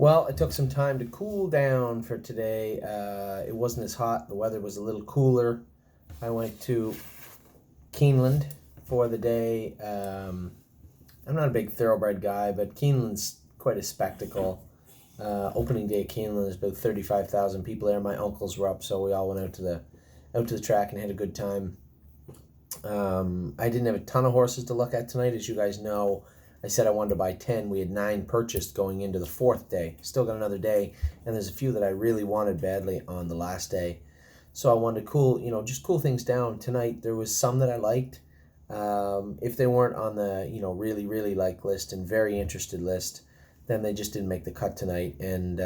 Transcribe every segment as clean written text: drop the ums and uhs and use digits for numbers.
Well, it took some time to cool down for today. It wasn't as hot. The weather was a little cooler. I went to Keeneland for the day. I'm not a big thoroughbred guy, but Keeneland's quite a spectacle. Opening day at Keeneland, there's about 35,000 people there. My uncles were up, so we all went out to the track and had a good time. I didn't have a ton of horses to look at tonight, as you guys know. I said I wanted to buy 10. We had 9 purchased going into the 4th day. Still got another day, and there's a few that I really wanted badly on the last day. So I wanted to just cool things down tonight. There was some that I liked. If they weren't on the, really, really like list and very interested list, then they just didn't make the cut tonight. And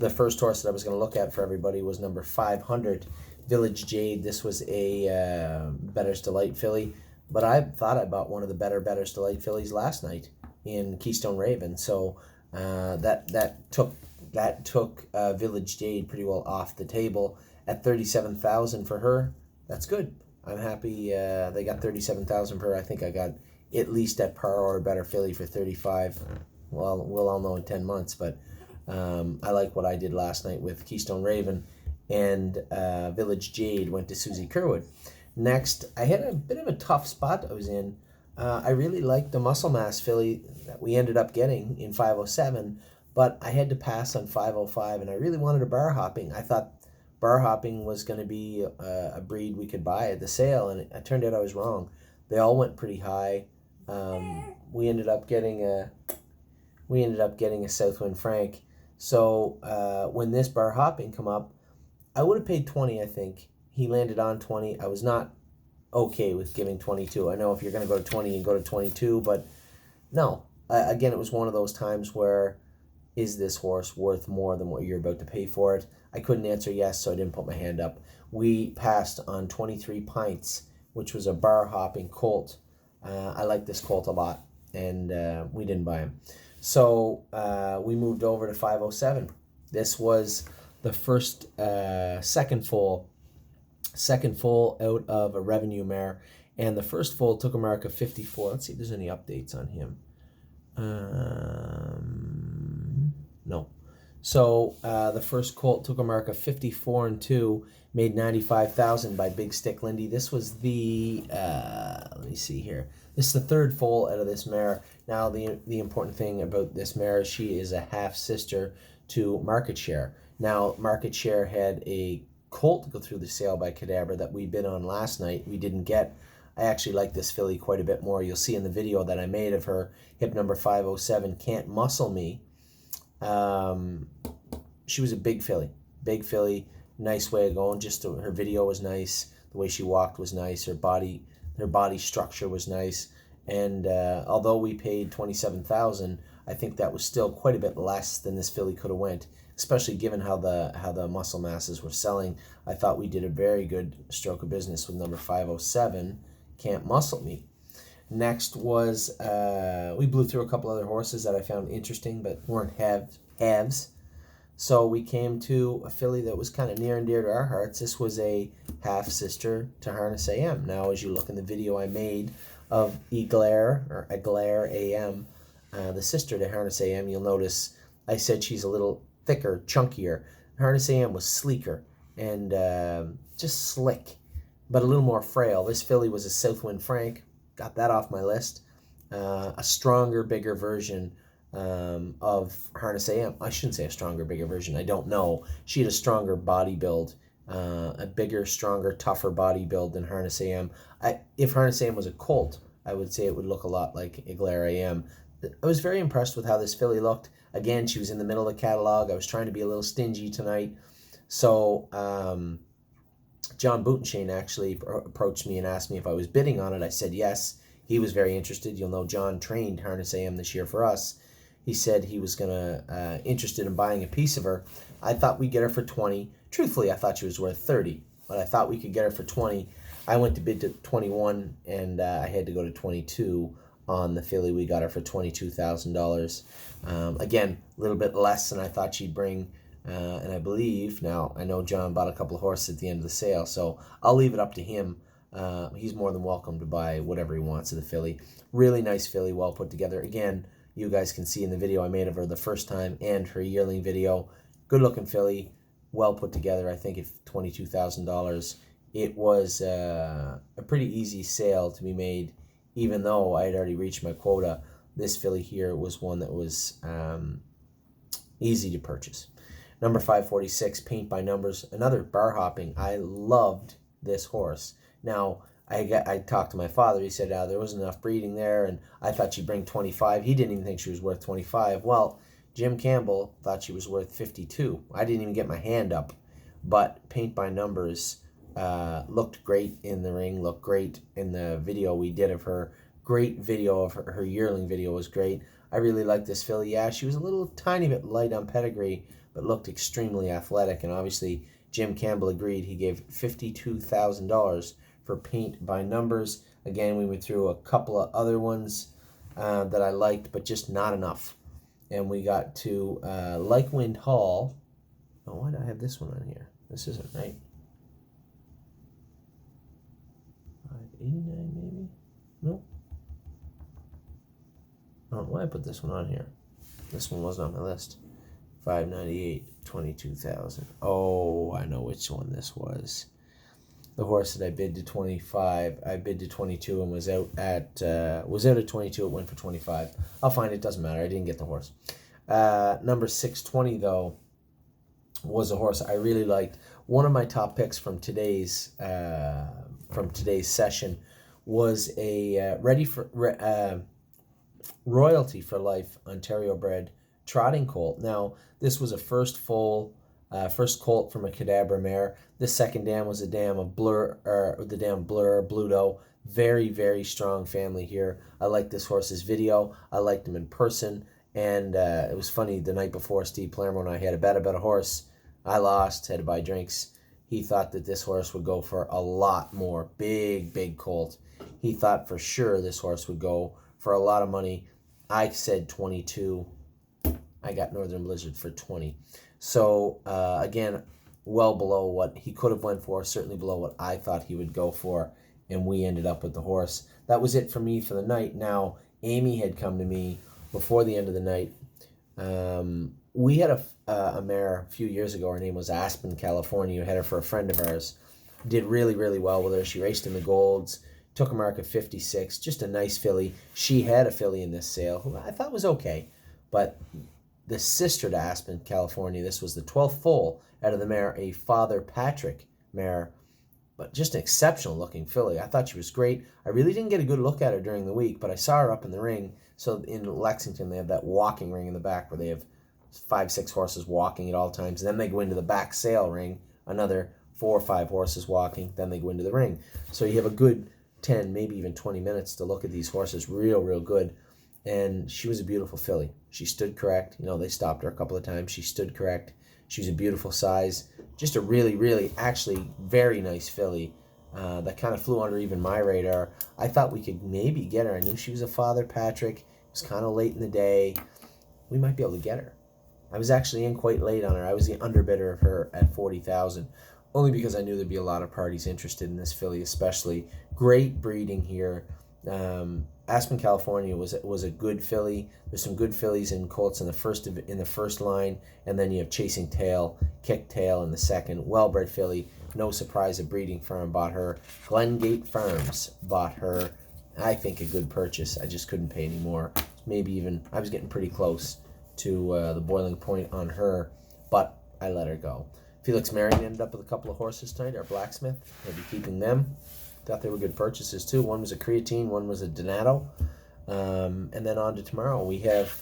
the first horse that I was going to look at for everybody was number 500, Village Jade. This was a Bettor's Delight filly. But I thought I bought one of the Bettor's Delight fillies last night in Keystone Raven. So that took Village Jade pretty well off the table at 37,000 for her. That's good. I'm happy they got 37,000 for her. I think I got at least at par or better filly for 35. Well, we'll all know in 10 months. But I like what I did last night with Keystone Raven, and Village Jade went to Susie Kerwood. Next, I had a bit of a tough spot I was in. I really liked the Muscle Mass filly that we ended up getting in 507, but I had to pass on 505, and I really wanted a bar hopping. I thought bar hopping was going to be a breed we could buy at the sale, and it turned out I was wrong. They all went pretty high. We ended up getting a Southwind Frank. So when this bar hopping come up, I would have paid 20, I think. He landed on 20. I was not okay with giving 22. I know if you're going to go to 20, you go to 22, but no. Again, it was one of those times where, is this horse worth more than what you're about to pay for it? I couldn't answer yes, so I didn't put my hand up. We passed on 23 Pints, which was a bar-hopping colt. I like this colt a lot, and we didn't buy him. So we moved over to 507. This was the first, second foal out of a revenue mare, and the first foal took a mark of 54. Let's see if there's any updates on him. No. So the first colt took a mark of 54-2, made 95,000 by Big Stick Lindy. This was the let me see here. This is the third foal out of this mare. Now the important thing about this mare is she is a half sister to Market Share. Now Market Share had a colt go through the sale by Cadabra that we bid on last night. We didn't get. I actually like this filly quite a bit more. You'll see in the video that I made of her, hip number 507, Can't Muscle Me. She was a big filly, nice way of going. Just her video was nice. The way she walked was nice. Her body structure was nice. And although we paid 27,000, I think that was still quite a bit less than this filly could have went, especially given how the muscle masses were selling. I thought we did a very good stroke of business with number 507, Can't Muscle Me. Next was, we blew through a couple other horses that I found interesting but weren't halves. So we came to a filly that was kind of near and dear to our hearts. This was a half-sister to Harness AM. Now, as you look in the video I made of Eglaire AM, the sister to Harness AM, you'll notice I said she's a little thicker, chunkier. Harness AM was sleeker and just slick, but a little more frail. This filly was a Southwind Frank. Got that off my list. A stronger, bigger version of Harness AM. I shouldn't say a stronger, bigger version. I don't know. She had a stronger body build, a bigger, stronger, tougher body build than Harness AM. If Harness AM was a colt, I would say it would look a lot like Eglaire AM. I was very impressed with how this filly looked. Again, she was in the middle of the catalog. I was trying to be a little stingy tonight. So John Bootenshane actually approached me and asked me if I was bidding on it. I said yes. He was very interested. You'll know John trained Harness AM this year for us. He said he was interested in buying a piece of her. I thought we'd get her for 20. Truthfully, I thought she was worth 30, but I thought we could get her for 20. I went to bid to 21, and I had to go to 22 on the filly. We got her for $22,000. Again, a little bit less than I thought she'd bring. And I believe, now I know John bought a couple of horses at the end of the sale, so I'll leave it up to him. He's more than welcome to buy whatever he wants of the filly. Really nice filly, well put together. Again, you guys can see in the video I made of her the first time and her yearling video. Good looking filly, well put together. I think at $22,000. It was a pretty easy sale to be made, even though I had already reached my quota. This filly here was one that was easy to purchase. Number 546, Paint by Numbers, another bar hopping. I loved this horse. Now, I talked to my father. He said there wasn't enough breeding there, and I thought she'd bring 25. He didn't even think she was worth 25. Well, Jim Campbell thought she was worth 52. I didn't even get my hand up, but Paint by Numbers looked great in the ring, looked great in the video we did of her. Great video of her yearling video was great. I really liked this filly. Yeah, she was a little tiny bit light on pedigree, but looked extremely athletic, and obviously Jim Campbell agreed. He gave $52,000 for Paint by Numbers. Again, we went through a couple of other ones that I liked, but just not enough. And we got to Like Wind Hall. Oh, why do I have this one on here? This isn't right. 589 maybe? Nope. I don't know why I put this one on here. This one wasn't on my list. 598, 22,000. Oh, I know which one this was. The horse that I bid to 25, I bid to 22 and was out at 22. It went for 25. I'll find it. Doesn't matter. I didn't get the horse. Number 620 though was a horse I really liked. One of my top picks from today's session was a Royalty for Life Ontario bred trotting colt. Now this was a first colt from a Cadabra mare. The second dam was a dam of Bluto. Very, very strong family here. I liked this horse's video. I liked him in person. And it was funny, the night before, Steve Palermo and I had a bet about a horse. I lost, had to buy drinks. He thought that this horse would go for a lot more. Big, big colt. He thought for sure this horse would go for a lot of money. I said 22. I got Northern Blizzard for 20. So, again, well below what he could have went for, certainly below what I thought he would go for, and we ended up with the horse. That was it for me for the night. Now, Amy had come to me before the end of the night. We had a mare a few years ago. Her name was Aspen, California. We had her for a friend of ours. Did really, really well with her. She raced in the Golds. Took a mark of 56. Just a nice filly. She had a filly in this sale who I thought was okay. But the sister to Aspen, California, this was the 12th foal out of the mare, a Father Patrick mare. But just an exceptional looking filly. I thought she was great. I really didn't get a good look at her during the week, but I saw her up in the ring. So in Lexington, they have that walking ring in the back where they have 5-6 horses walking at all times. And then they go into the back sale ring, another 4 or 5 horses walking. Then they go into the ring. So you have a good 10, maybe even 20 minutes to look at these horses real, real good. And she was a beautiful filly. She stood correct. You know, they stopped her a couple of times. She stood correct. She was a beautiful size. Just a really, really, actually very nice filly that kind of flew under even my radar. I thought we could maybe get her. I knew she was a Father Patrick. It was kind of late in the day. We might be able to get her. I was actually in quite late on her. I was the underbidder of her at 40,000, only because I knew there'd be a lot of parties interested in this filly, especially. Great breeding here. Aspen, California was a good filly. There's some good fillies in colts in the first line, and then you have Chasing Tail, Kick Tail in the second. Well-bred filly. No surprise, a breeding firm bought her. Glengate Farms bought her. I think a good purchase. I just couldn't pay any more. Maybe even I was getting pretty close to the boiling point on her, but I let her go. Felix Marion ended up with a couple of horses tonight. Our blacksmith, I'll be keeping them. Thought they were good purchases too. One was a Creatine, one was a Donato. And then on to tomorrow. We have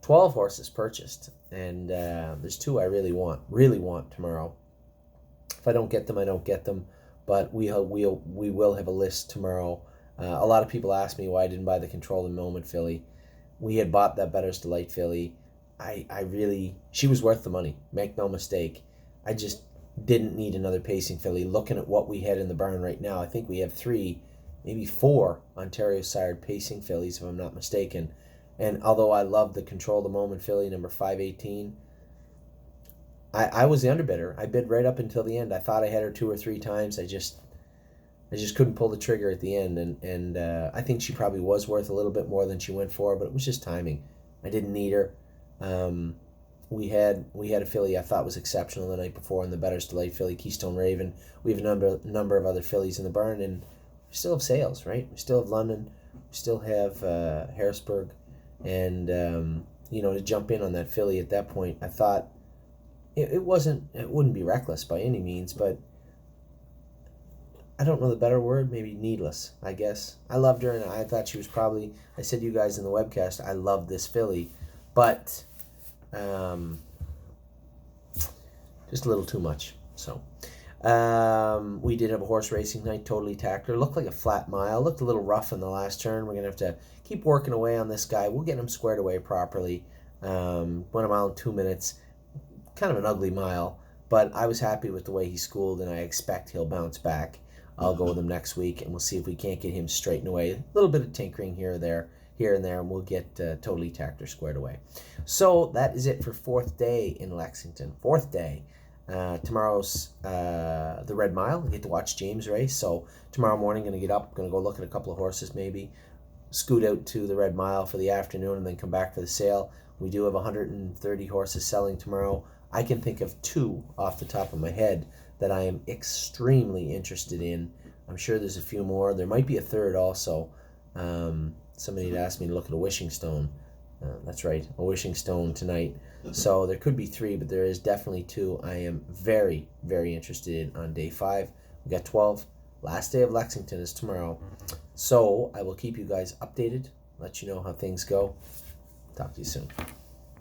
12 horses purchased, and there's 2 I really want tomorrow. If I don't get them, I don't get them, but we will have a list tomorrow. A lot of people ask me why I didn't buy the Control the Moment filly. We had bought that Better's Delight filly. She was worth the money. Make no mistake. I just didn't need another pacing filly. Looking at what we had in the barn right now, I think we have 3, maybe 4 Ontario sired pacing fillies, if I'm not mistaken. And although I love the Control the Moment filly, number 518, I was the underbidder. I bid right up until the end. I thought I had her 2 or 3 times. I just I just couldn't pull the trigger at the end, and I think she probably was worth a little bit more than she went for, but it was just timing. I didn't need her. We had a filly I thought was exceptional the night before in the Better's Delight filly, Keystone Raven. We have a number of other fillies in the barn, and we still have sales, right? We still have London, we still have Harrisburg, and to jump in on that filly at that point, I thought it wouldn't be reckless by any means, but I don't know the better word, maybe needless, I guess. I loved her, and I thought she was probably, I said to you guys in the webcast, I love this filly, but just a little too much. So we did have a horse racing night, Totally Tacked Her. Looked like a flat mile, looked a little rough in the last turn. We're going to have to keep working away on this guy. We'll get him squared away properly. Went a mile in 2 minutes, kind of an ugly mile, but I was happy with the way he schooled, and I expect he'll bounce back. I'll go with him next week, and we'll see if we can't get him straightened away. A little bit of tinkering here and there, and we'll get Totally Tacked Her squared away. So that is it for fourth day in Lexington. Fourth day. Tomorrow's the Red Mile. I get to watch James race. So tomorrow morning, going to get up, going to go look at a couple of horses maybe, scoot out to the Red Mile for the afternoon, and then come back for the sale. We do have 130 horses selling tomorrow. I can think of 2 off the top of my head that I am extremely interested in. I'm sure there's a few more. There might be a third also. Somebody had asked me to look at a wishing stone. That's right, a wishing stone tonight. So there could be 3, but there is definitely 2 I am very, very interested in on day 5. We got 12. Last day of Lexington is tomorrow. So I will keep you guys updated, let you know how things go. Talk to you soon.